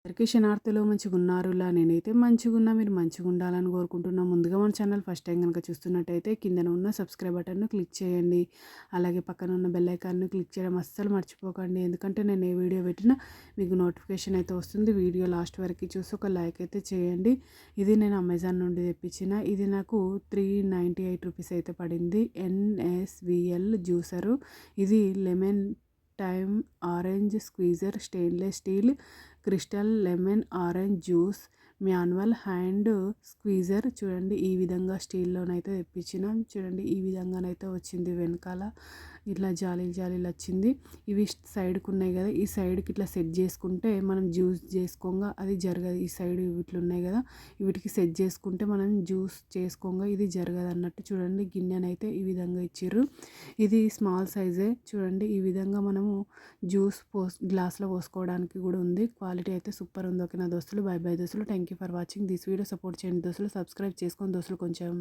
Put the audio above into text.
అందరికీ శనార్థులు మంచిగున్నారులా నేనైతే మంచిగున్నా. మీరు మంచిగుండాలని కోరుకుంటున్నా. ముందుగా మన ఛానల్ ఫస్ట్ టైం కనుక చూస్తున్నట్టయితే కిందన ఉన్న సబ్స్క్రైబ్ బటన్ను క్లిక్ చేయండి. అలాగే పక్కన ఉన్న బెల్ ఐకాన్ను క్లిక్ చేయడం అస్సలు మర్చిపోకండి. ఎందుకంటే నేను ఏ వీడియో పెట్టినా మీకు నోటిఫికేషన్ అయితే వస్తుంది. వీడియో లాస్ట్ వరకు చూసి ఒక లైక్ అయితే చేయండి. ఇది నేను అమెజాన్ నుండి తెప్పించిన. ఇది నాకు 398 రూపీస్ అయితే పడింది. ఎన్ఎస్విఎల్ జ్యూసరు. ఇది lemon time orange squeezer stainless steel crystal lemon orange juice manual hand squeezer. చూడండి ఈ విధంగా స్టీల్లోనైతే తెప్పించినాం. చూడండి ఈ విధంగానైతే వచ్చింది. వెనకాల ఇట్లా జాలీలు జాలీలు వచ్చింది. ఇవి సైడ్కి ఉన్నాయి కదా, ఈ సైడ్కి ఇట్లా సెట్ చేసుకుంటే మనం జ్యూస్ చేసుకోగా అది జరగదు. ఈ సైడ్ ఇట్లా ఉన్నాయి కదా, వీటికి సెట్ చేసుకుంటే మనం జ్యూస్ చేసుకోగా ఇది జరగదు అన్నట్టు. చూడండి గిన్నెనైతే ఈ విధంగా ఇచ్చిర్రు. ఇది స్మాల్ సైజే. చూడండి ఈ విధంగా మనము జ్యూస్ గ్లాస్లో పోసుకోవడానికి కూడా ఉంది. క్వాలిటీ అయితే సూపర్ ఉంది. ఓకే నా దోస్తులు, బై బై దోస్తులు. Thank you for watching this video. Support చేయండి దోస్తులు, సబ్స్క్రైబ్ చేసుకోండి దోస్తులు కొంచెం.